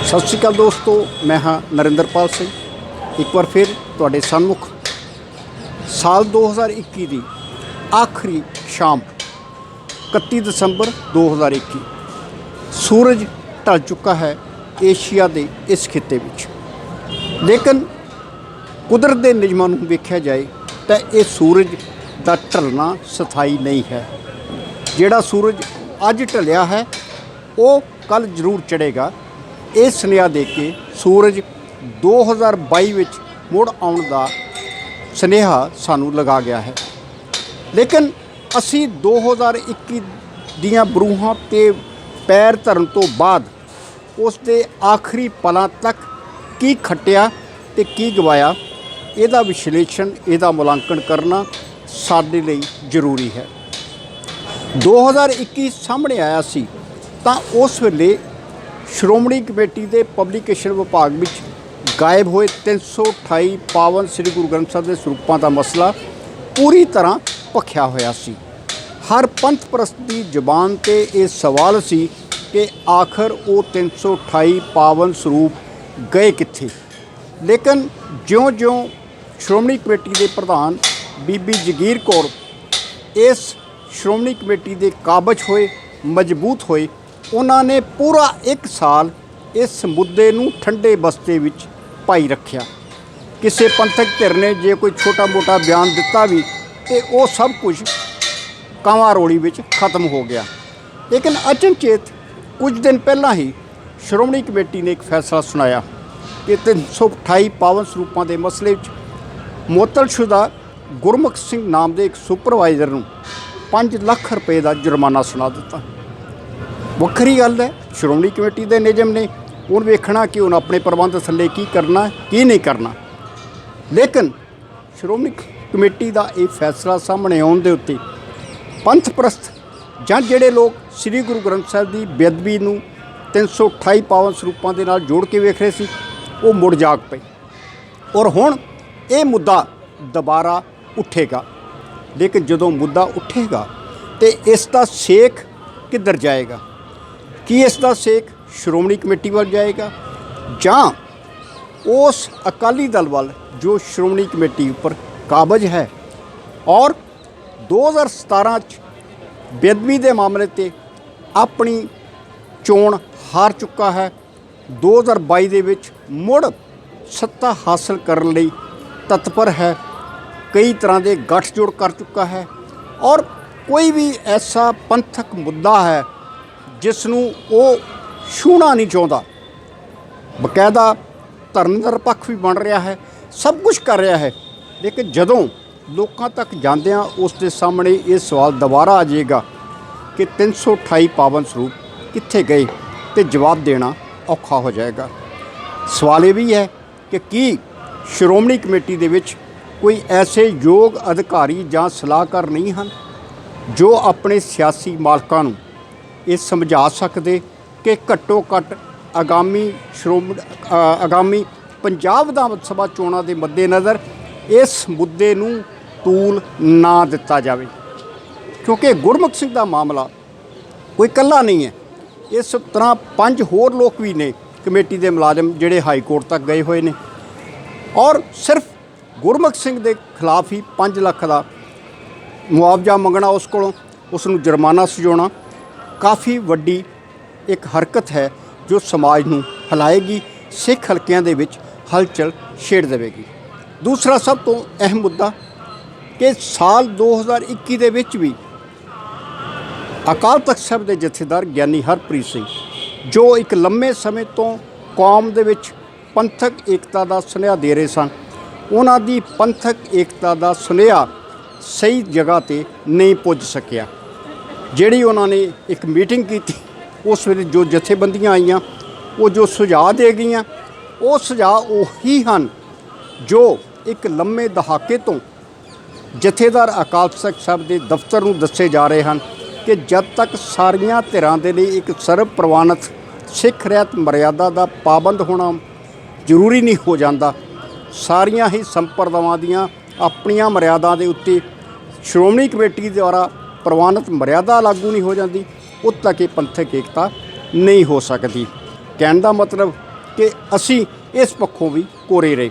सत श्री अकाल दोस्तों, मैं हाँ नरिंदरपाल सिंह। एक बार फिर तुहाडे सन्मुख साल 2021 की आखिरी शाम 31 दसंबर 2021 सूरज ढल चुका है एशिया के इस खिते विच। लेकिन कुदरत के नियमों को वेख्या जाए तो यह सूरज का ढलना स्थाई नहीं है। जिहड़ा सूरज अज ढलिया है वो कल जरूर चढ़ेगा। ये सुनेहा दे के सूरज 2022 विच मुड़ आउण दा सुनेहा सानू लगा गया है। लेकिन असी 2021 दियां बरूहां ते पैर धरन तो बाद उस दे आखिरी पलां तक की खटिया ते की गवाया, इहदा विश्लेषण इहदा मुलांकन करना साडे लई जरूरी है। 2021 सामने आया सी तां उस वेले श्रोमणी कमेटी के पब्लिकेशन विभाग में गायब हुए 328 पावन श्री गुरु ग्रंथ साहिब के स्वरूपों का मसला पूरी तरह भखिया होया सी। हर पंथ परस्त की जबान ते ये सवाल सी कि आखिर वो 328 पावन स्वरूप गए कित्थे। लेकिन ज्यों ज्यों श्रोमणी कमेटी के प्रधान बीबी जगीर कौर इस श्रोमणी कमेटी के काबज होए, मजबूत होए, उन्होंने पूरा एक साल इस मुद्दे नूं ठंडे बस्ते विच पाई रखिया। किसी पंथक धिर ने जे कोई छोटा मोटा बयान दिता भी तो वो सब कुछ कांवा रोड़ी विच खत्म हो गया। लेकिन अचनचेत कुछ दिन पहला ही श्रोमणी कमेटी ने एक फैसला सुनाया कि 328 पावन स्वरूपों के मसले विच मुअत्तलशुदा गुरमुख सिंह नाम के एक सुपरवाइजर नूं 5 लाख रुपए का जुर्माना सुना दिता। वक्री गल है, श्रोमणी कमेटी के नियम ने उन वेखना कि उन्हें अपने प्रबंध थले की करना की नहीं करना। लेकिन श्रोमणी कमेटी का यह फैसला सामने आने के उत्ते पंथ परस्त जां जिहड़े लोग श्री गुरु ग्रंथ साहिब की बेअदबी नूं 328 पावन स्वरूपों के नाल जोड़ के वेख रहे सी, वो मुड़ जाग पे और हुण ये मुद्दा दोबारा उठेगा। लेकिन जदों मुद्दा उठेगा तो इसका सेक किधर जाएगा? कि इसका सेक श्रोमणी कमेटी वाल जाएगा जां उस अकाली दल वाल जो श्रोमणी कमेटी पर काबज है और 2017 बेअदबी के मामले ते अपनी चोण हार चुका है, 2022 दे विच मुड़ सत्ता हासिल करने लई तत्पर है, कई तरह के गठजोड़ कर चुका है और कोई भी ऐसा पंथक मुद्दा है जिसनों वो छूना नहीं चाहता, बकायदा धर्म निरपक्ष भी बन रहा है, सब कुछ कर रहा है। लेकिन जदों लोगों तक जांदियां उसके सामने ये सवाल दोबारा आ जाएगा कि 328 पावन स्वरूप कित्थे गए, तो जवाब देना औखा हो जाएगा। सवाल ये भी है कि की श्रोमणी कमेटी दे विच कोई ऐसे योग अधिकारी जां सलाहकार नहीं हैं जो अपने सियासी मालकां नूं ये समझा सकते कि घट्टो घट्ट आगामी पंजाब विधान सभा चोणों के मद्देनज़र इस मुद्दे नूं तूल ना दिता जाए। क्योंकि गुरमुख सिंह का मामला कोई कल्ला नहीं है, इस तरह 5 होर लोग भी ने कमेटी के मुलाजम जिहड़े हाई कोर्ट तक गए हुए हैं और सिर्फ गुरमुख सिंह के खिलाफ ही 5 लाख का मुआवजा मंगना, उस कोलों उसनूं जुर्माना सजाउणा काफ़ी वड्डी एक हरकत है जो समाज नूं हिलाएगी, सिख हलकियां दे विच हलचल छेड़ देवेगी। दूसरा सब तो अहम मुद्दा कि साल 2021 दे विच भी अकाल तख्त साहिब के जथेदार ज्ञानी हरप्रीत सिंह जो एक लंबे समय तो कौम दे विच पंथक एकता का सुनेहा दे रहे सन, उन्हां दी पंथक एकता का सुनेहा सही जगह ते नहीं पुज सकिया। जिहड़ी उन्होंने एक मीटिंग की उस वेले जो जथेबंदियां आईयां वो जो सुझाव दे गईयां वो सुझाव उही हैं जो एक लंबे दहाके तो जथेदार अकाल तख्त साहिब के दफ्तर नूं दस्से जा रहे हैं कि जब तक सारियां धिरां दे लई एक सर्व प्रवानित सिख रहत मर्यादा का पाबंद होना जरूरी नहीं हो जाता, सारियां ही संप्रदावां दीयां अपनियां मर्यादा के उत्ते श्रोमणी कमेटी द्वारा प्रवानित मर्यादा लागू नहीं हो जाती, उद तक ये पंथक एकता नहीं हो सकती। कहने का मतलब कि असी इस पक्षों भी कोरे रहे।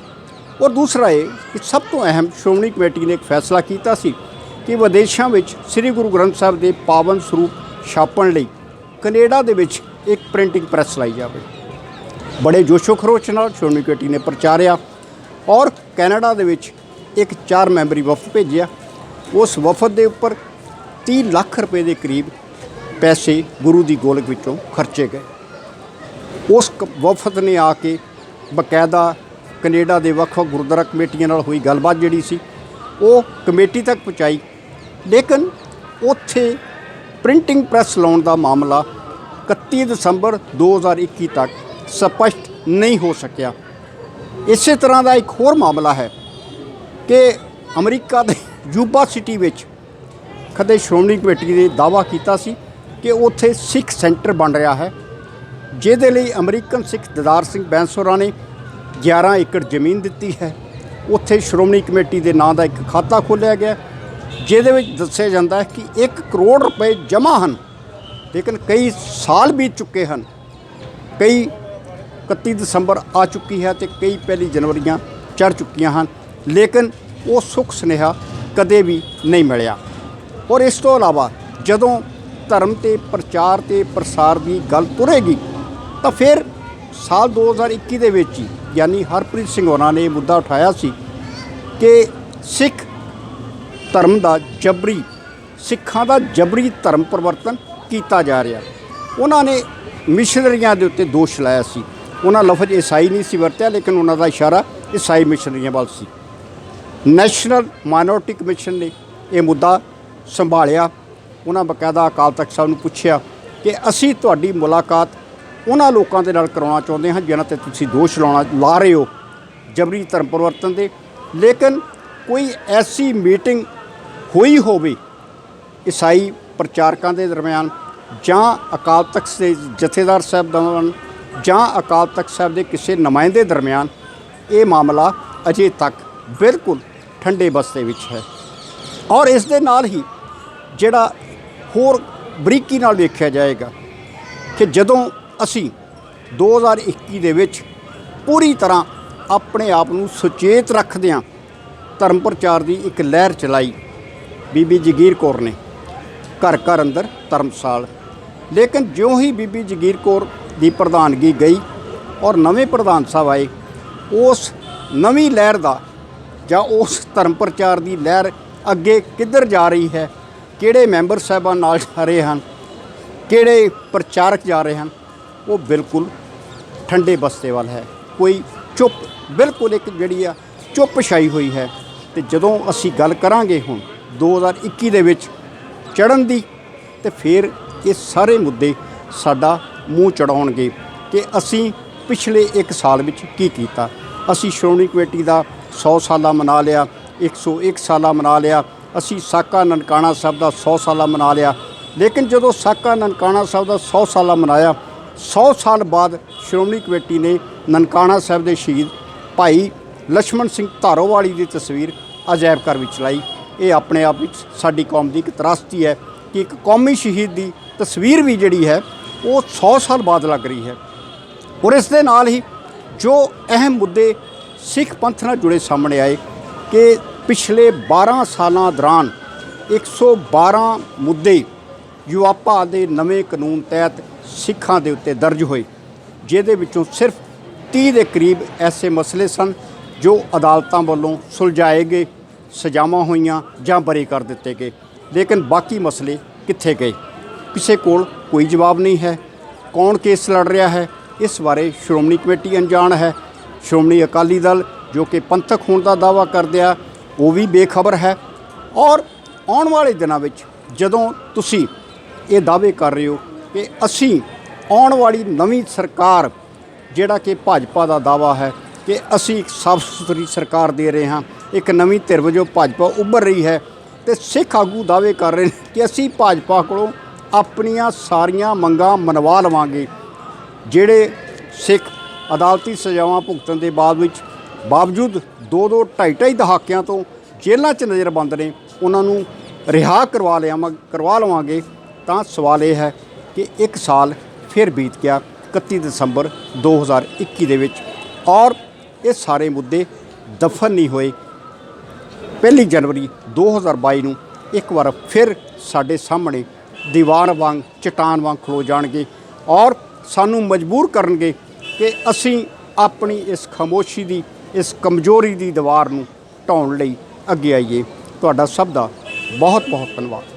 और दूसरा ये कि सब तो अहम श्रोमणी कमेटी ने एक फैसला किया सी कि विदेशों में श्री गुरु ग्रंथ साहिब के पावन स्वरूप छापण लई कनेडा दे विच एक प्रिंटिंग प्रैस लाई जाए। बड़े जोशो खरोश नाल श्रोमणी कमेटी ने प्रचारिया और कैनेडा दे विच एक 4 मैंबरी वफद भेजिया। उस वफद के उपर 30 लाख रुपए के करीब पैसे गुरु की गोलक विचों खर्चे गए। उस वफद ने आके बकायदा कनेडा के ਵੱਖ-ਵੱਖ गुरुद्वारा कमेटियां नाल हुई गलबात जिहड़ी सी वो कमेटी तक पहुँचाई, लेकिन उत्थे प्रिंटिंग प्रैस लाउण दा मामला 31 दसंबर 2021 तक स्पष्ट नहीं हो सकिया। इस तरह का एक होर मामला है कि अमरीका के यूबा सिटी विच कदे श्रोमणी कमेटी ने दावा किया सी कि उत्थे सिख सेंटर बन रहा है, जिहदे लई अमरीकन सिख दीदार सिंह बैंसोरा ने 11 एकड़ जमीन दी है। उत्थे श्रोमणी कमेटी के नाम का एक खाता खोलिया गया, जिहदे विच दस्सिया जाता है कि 1 करोड़ रुपए जमा हैं, लेकिन कई साल बीत चुके हैं। कई 31 दसंबर आ चुकी है तो कई पहली जनवरियां चढ़ चुकियां हैं, लेकिन वो सुख सुनेहा कदे भी नहीं मिलिया। और इस तो इलावा जदों धर्म ते प्रचार ते प्रसार की गल तुरेगी तो फिर साल 2021 दे विच ही यानी हरप्रीत सिंह होरां ने मुद्दा उठाया सी कि सिख धर्म का जबरी सिखां का जबरी धर्म परिवर्तन किया जा रहा। उन्होंने मिशनरियां दे उत्ते दोष लाया सी। उन्होंने लफज ईसाई नहीं सी वरत्या, लेकिन उन्हों का इशारा ईसाई मिशनरियां वाल सी। नैशनल माइनॉरिटी कमीशन ने यह मुद्दा संभालिया। उन्होंने बकायदा अकाल तख्त साहब नूं पुछया कि असी तुहाडी मुलाकात उन्हां लोकां दे नाल करवाउणा चाहुंदे हां जिन्हां ते तुसीं दोष ला रहे हो जबरी धर्म परिवर्तन दे, लेकिन कोई ऐसी मीटिंग हुई होवे ईसाई प्रचारकों के दरम्यान जां अकाल तख्त के जथेदार साहब दरम्यान जां अकाल तख्त साहब के किसी नुमाइंदे दरम्यान, ये मामला अजे तक बिल्कुल ठंडे बस्ते विच है। और इस दे नाल ही जिहड़ा होर बरीकी नाल वेखिया जाएगा कि जदों असी 2021 दे विच पूरी तरह अपने आप नूं सुचेत रखदिआं धर्म प्रचार की एक लहर चलाई। बीबी जगीर कौर ने घर घर अंदर धर्मशाल, लेकिन ज्यों ही बीबी जगीर कौर की प्रधानगी गई और नवे प्रधान साहब आए, उस नवी लहर का जां उस धर्म प्रचार की लहर अगे किधर जा रही है, किहड़े मैंबर साहबान नाल जा रहे हैं, किहड़े प्रचारक जा रहे हैं, वो बिल्कुल ठंडे बस्ते वाल है। कोई चुप बिल्कुल एक जिहड़ी आ चुप छाई हुई है। तो जदों असी गल करांगे हुण 2021 दे विच चढ़न दी, तो फिर ये सारे मुद्दे साडा मूँह चढ़ाउणगे कि असी पिछले 1 साल विच की कीता। असी श्रोमणी कमेटी का 100 साला मना लिया, 101 साला मना लिया, असी साका ननकाणा साहब का 100 साला मना लिया, लेकिन जदों साका ननकाणा साहब का 100 साला मनाया, 100 साल बाद श्रोमणी कमेटी ने ननकाणा साहब के शहीद भाई लक्ष्मण सिंह धारोवाली की तस्वीर अजायब घर विच लाई। ये अपने आप विच साडी कौम की एक त्रासदी है कि एक कौमी शहीद की तस्वीर भी जिहड़ी है वो 100 साल बाद लग रही है। और इस दे नाल ही जो अहम मुद्दे सिख पंथ नाल जुड़े सामने आए कि पिछले 12 सालों दौरान 112 मुद्दे युवापा के नवे कानून तहत सिखां दे उत्ते दर्ज होए, जिहदे विचों सिर्फ 30 के करीब ऐसे मसले सन जो अदालतां वालों सुलझाए गए, सजावां होईयां जां बरी कर दिते गए, लेकिन बाकी मसले कित्थे गए, किसी कोल कोई जवाब नहीं है। कौन केस लड़ रहा है इस बारे श्रोमणी कमेटी अनजान है। श्रोमणी अकाली दल जो कि पंथक होने का दावा करदे आ वो भी बेखबर है। और आने वाले दिनों में जदों तुसी ये दावे कर रहे हो कि असी आने वाली नवी सरकार जिहड़ा कि भाजपा का दावा है कि असी एक साफ सुथरी सरकार दे रहे हाँ, एक नवी धिर वजों भाजपा उभर रही है, तो सिख आगू दावे कर रहे हैं कि असी भाजपा कोलों अपनियां सारियां मंगां मनवा लवांगे। जिहड़े सिख अदालती सजावां भुगतण के बावजूद 2-2 2.5 दहाकियां तो जेलों च नज़रबंद ने, उन्होंने रिहा करवा लवांगे। तो सवाल यह है कि 1 साल फिर बीत गया, 31 ਦਸੰਬਰ 2021 ਦੇ ਵਿੱਚ, ਔਰ ਇਹ ਸਾਰੇ ਮੁੱਦੇ ਦਫਨ ਨਹੀਂ ਹੋਏ। 1 ਜਨਵਰੀ 2022 ਨੂੰ ਇੱਕ ਵਾਰ ਫਿਰ ਸਾਡੇ ਸਾਹਮਣੇ ਦੀਵਾਰ ਵਾਂਗ, ਚਟਾਨ ਵਾਂਗ ਖਲੋ ਜਾਣਗੇ ਔਰ ਸਾਨੂੰ ਮਜਬੂਰ ਕਰਨਗੇ ਕਿ ਅਸੀਂ ਆਪਣੀ ਇਸ ਖਾਮੋਸ਼ੀ ਦੀ, ਇਸ ਕਮਜ਼ੋਰੀ ਦੀ ਦੀਵਾਰ ਨੂੰ ਢਾਉਣ ਲਈ ਅੱਗੇ ਆਈਏ। ਤੁਹਾਡਾ ਸਭ ਦਾ ਬਹੁਤ ਬਹੁਤ ਧੰਨਵਾਦ।